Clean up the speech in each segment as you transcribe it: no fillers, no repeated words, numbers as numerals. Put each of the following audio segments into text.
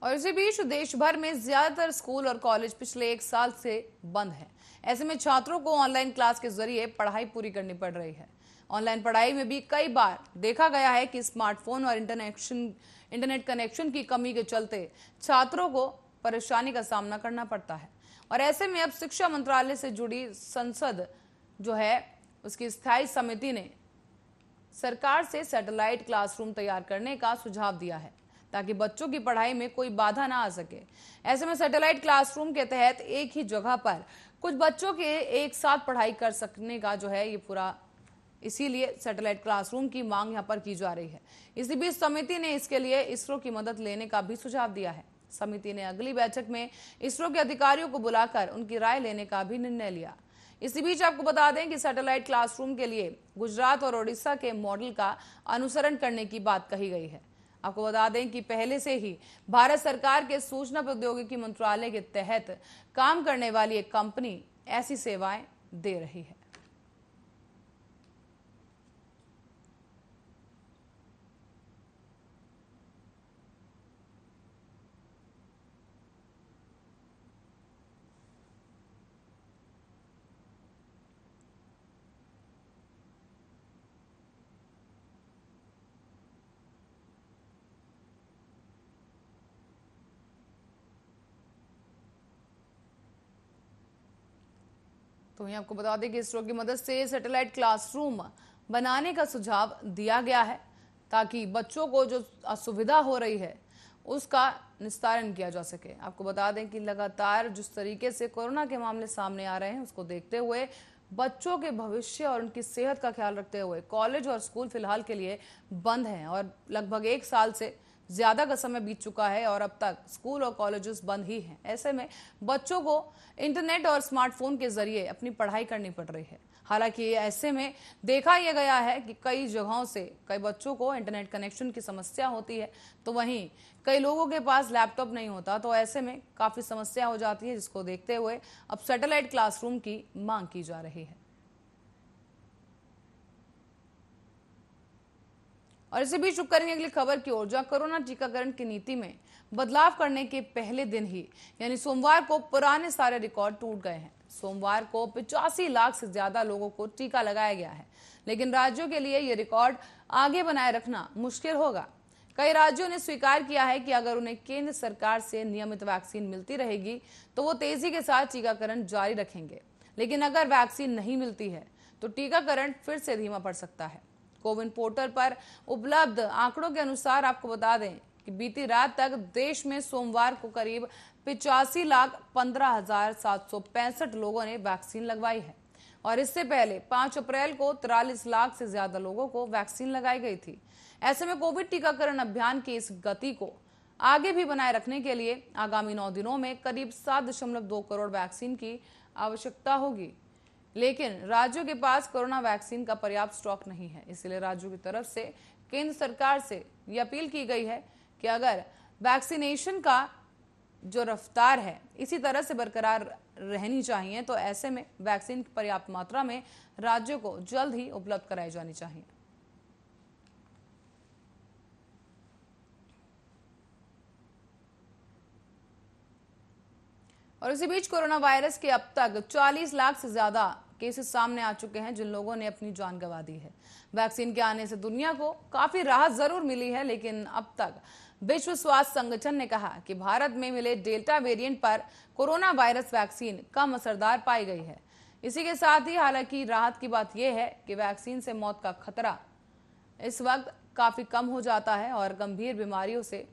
और इसी बीच देश भर में ज्यादातर स्कूल और कॉलेज पिछले एक साल से बंद हैं। ऐसे में छात्रों को ऑनलाइन क्लास के जरिए पढ़ाई पूरी करनी पड़ रही है। ऑनलाइन पढ़ाई में भी कई बार देखा गया है कि स्मार्टफोन और इंटरनेट कनेक्शन की कमी के चलते छात्रों को परेशानी का सामना करना पड़ता है। और ऐसे में अब शिक्षा मंत्रालय से जुड़ी संसद जो है उसकी स्थायी समिति ने सरकार से सैटेलाइट क्लासरूम तैयार करने का सुझाव दिया है ताकि बच्चों की पढ़ाई में कोई बाधा ना आ सके। ऐसे में सैटेलाइट क्लासरूम के तहत एक ही जगह पर कुछ बच्चों के एक साथ पढ़ाई कर सकने का जो है ये पूरा, इसीलिए सैटेलाइट क्लासरूम की मांग यहाँ पर की जा रही है। इसी बीच समिति ने इसके लिए इसरो की मदद लेने का भी सुझाव दिया है। समिति ने अगली बैठक में इसरो के अधिकारियों को बुलाकर उनकी राय लेने का भी निर्णय लिया। इसी बीच आपको बता दें कि सैटेलाइट क्लासरूम के लिए गुजरात और ओडिशा के मॉडल का अनुसरण करने की बात कही गई है। आपको बता दें कि पहले से ही भारत सरकार के सूचना प्रौद्योगिकी मंत्रालय के तहत काम करने वाली एक कंपनी ऐसी सेवाएं दे रही है। तो वहीं आपको बता दें कि इसरो की मदद से सैटेलाइट क्लासरूम बनाने का सुझाव दिया गया है ताकि बच्चों को जो असुविधा हो रही है उसका निस्तारण किया जा सके। आपको बता दें कि लगातार जिस तरीके से कोरोना के मामले सामने आ रहे हैं उसको देखते हुए बच्चों के भविष्य और उनकी सेहत का ख्याल रखते हुए कॉलेज और स्कूल फिलहाल के लिए बंद हैं और लगभग एक साल से ज्यादा का समय बीत चुका है और अब तक स्कूल और कॉलेजेस बंद ही हैं। ऐसे में बच्चों को इंटरनेट और स्मार्टफोन के जरिए अपनी पढ़ाई करनी पड़ रही है। हालांकि ऐसे में देखा यह गया है कि कई जगहों से कई बच्चों को इंटरनेट कनेक्शन की समस्या होती है, तो वहीं कई लोगों के पास लैपटॉप नहीं होता, तो ऐसे में काफी समस्या हो जाती है, जिसको देखते हुए अब सैटेलाइट क्लासरूम की मांग की जा रही है। और इसी बीच रुक करेंगे अगली खबर की ओर, जहां कोरोना टीकाकरण की नीति में बदलाव करने के पहले दिन ही यानी सोमवार को पुराने सारे रिकॉर्ड टूट गए हैं। सोमवार को 85 लाख से ज्यादा लोगों को टीका लगाया गया है, लेकिन राज्यों के लिए यह रिकॉर्ड आगे बनाए रखना मुश्किल होगा। कई राज्यों ने स्वीकार किया है कि अगर उन्हें केंद्र सरकार से नियमित वैक्सीन मिलती रहेगी तो वो तेजी के साथ टीकाकरण जारी रखेंगे, लेकिन अगर वैक्सीन नहीं मिलती है तो टीकाकरण फिर से धीमा पड़ सकता है। कोविन पोर्टल पर उपलब्ध आंकड़ों के अनुसार आपको बता दें कि बीती रात तक देश में सोमवार को करीब 85,15,765 लोगों ने वैक्सीन लगवाई है और इससे पहले 5 अप्रैल को 43 लाख से ज्यादा लोगों को वैक्सीन लगाई गई थी। ऐसे में कोविड टीकाकरण अभियान की इस गति को आगे भी बनाए रखने के लिए आगामी 9 दिनों में करीब 7.2 करोड़ वैक्सीन की आवश्यकता होगी, लेकिन राज्यों के पास कोरोना वैक्सीन का पर्याप्त स्टॉक नहीं है। इसलिए राज्यों की तरफ से केंद्र सरकार से ये अपील की गई है कि अगर वैक्सीनेशन का जो रफ्तार है इसी तरह से बरकरार रहनी चाहिए, तो ऐसे में वैक्सीन पर्याप्त मात्रा में राज्यों को जल्द ही उपलब्ध कराई जानी चाहिए। और इसी बीच कोरोना वायरस के अब तक 40 लाख से ज्यादा केसेस सामने आ चुके हैं, जिन लोगों ने अपनी जान गंवा दी है। वैक्सीन के आने से दुनिया को काफी राहत जरूर मिली है, लेकिन अब तक विश्व स्वास्थ्य संगठन ने कहा कि भारत में मिले डेल्टा वेरिएंट पर कोरोना वायरस वैक्सीन कम असरदार पाई गई है। इसी के साथ ही हालांकि राहत की बात यह है कि वैक्सीन से मौत का खतरा इस वक्त काफी कम हो जाता है और गंभीर बीमारियों से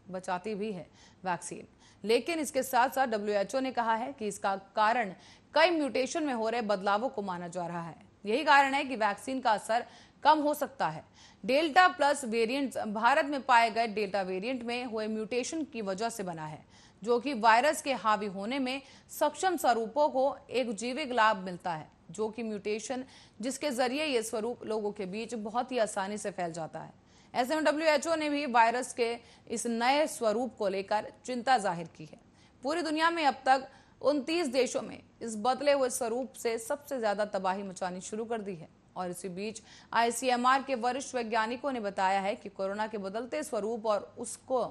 बचाती भी है वैक्सीन। लेकिन इसके साथ साथ WHO ने कहा है कि इसका कारण कई म्यूटेशन में हो रहे बदलावों को माना जा रहा है। यही कारण है कि वैक्सीन का असर कम हो सकता है। डेल्टा प्लस वेरिएंट भारत में पाए गए डेल्टा वेरिएंट में हुए म्यूटेशन की वजह से बना है, जो कि वायरस के हावी होने में सक्षम स्वरूपों को एक जैविक लाभ मिलता है, जो कि म्यूटेशन जिसके जरिए यह स्वरूप लोगों के बीच बहुत ही आसानी से फैल जाता है। ऐसे में WHO ने भी वायरस के इस नए स्वरूप को लेकर चिंता जाहिर की है। पूरी दुनिया में अब तक 29 देशों में इस बदले हुए स्वरूप से सबसे ज्यादा तबाही मचानी शुरू कर दी है। और इसी बीच आईसीएमआर के वरिष्ठ वैज्ञानिकों ने बताया है कि कोरोना के बदलते स्वरूप और उसको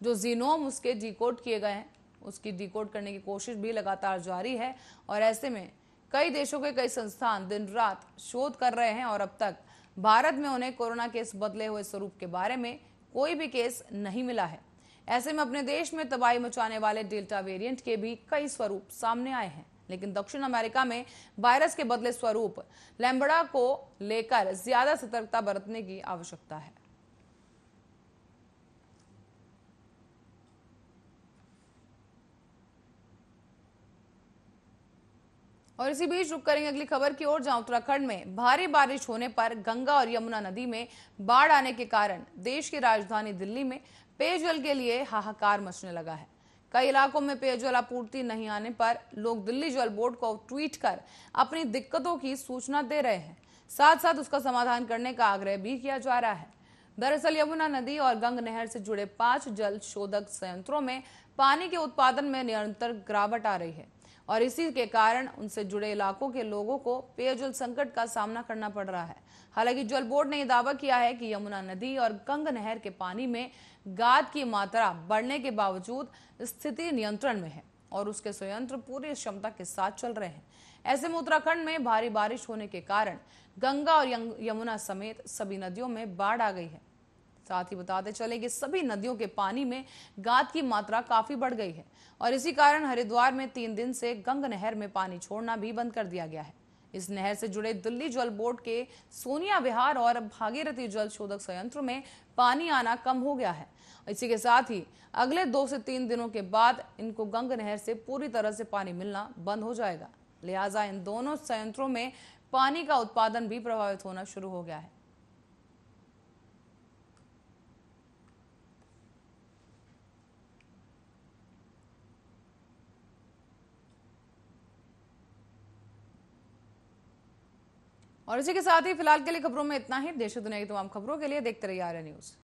जो जीनोम उसके डिकोड किए गए हैं, उसकी डिकोड करने की कोशिश भी लगातार जारी है। और ऐसे में कई देशों के कई संस्थान दिन रात शोध कर रहे हैं और अब तक भारत में उन्हें कोरोना के इस बदले हुए स्वरूप के बारे में कोई भी केस नहीं मिला है। ऐसे में अपने देश में तबाही मचाने वाले डेल्टा वेरिएंट के भी कई स्वरूप सामने आए हैं, लेकिन दक्षिण अमेरिका में वायरस के बदले स्वरूप लैम्बडा को लेकर ज्यादा सतर्कता बरतने की आवश्यकता है। और इसी बीच रुक करेंगे अगली खबर की ओर, जहां उत्तराखंड में भारी बारिश होने पर गंगा और यमुना नदी में बाढ़ आने के कारण देश की राजधानी दिल्ली में पेयजल के लिए हाहाकार मचने लगा है। कई इलाकों में पेयजल आपूर्ति नहीं आने पर लोग दिल्ली जल बोर्ड को ट्वीट कर अपनी दिक्कतों की सूचना दे रहे हैं, साथ साथ उसका समाधान करने का आग्रह भी किया जा रहा है। दरअसल यमुना नदी और गंग नहर से जुड़े 5 जल शोधक संयंत्रों में पानी के उत्पादन में निरंतर गिरावट आ रही है और इसी के कारण उनसे जुड़े इलाकों के लोगों को पेयजल संकट का सामना करना पड़ रहा है। हालांकि जल बोर्ड ने यह दावा किया है कि यमुना नदी और गंग नहर के पानी में गाद की मात्रा बढ़ने के बावजूद स्थिति नियंत्रण में है और उसके संयंत्र पूरी क्षमता के साथ चल रहे हैं। ऐसे में उत्तराखंड में भारी बारिश होने के कारण गंगा और यमुना समेत सभी नदियों में बाढ़ आ गई है। साथ ही बताते चले कि सभी नदियों के पानी में गाद की मात्रा काफी बढ़ गई है और इसी कारण हरिद्वार में 3 दिन से गंग नहर में पानी छोड़ना भी बंद कर दिया गया है। इस नहर से जुड़े दिल्ली जल बोर्ड के सोनिया विहार और भागीरथी जल शोधक संयंत्र में पानी आना कम हो गया है। इसी के साथ ही अगले 2 से 3 दिनों के बाद इनको गंग नहर से पूरी तरह से पानी मिलना बंद हो जाएगा। लिहाजा इन दोनों संयंत्रों में पानी का उत्पादन भी प्रभावित होना शुरू हो गया है। और इसी के साथ ही फिलहाल के लिए खबरों में इतना ही। देश और दुनिया की तमाम खबरों के लिए देखते रहिए आर्या न्यूज।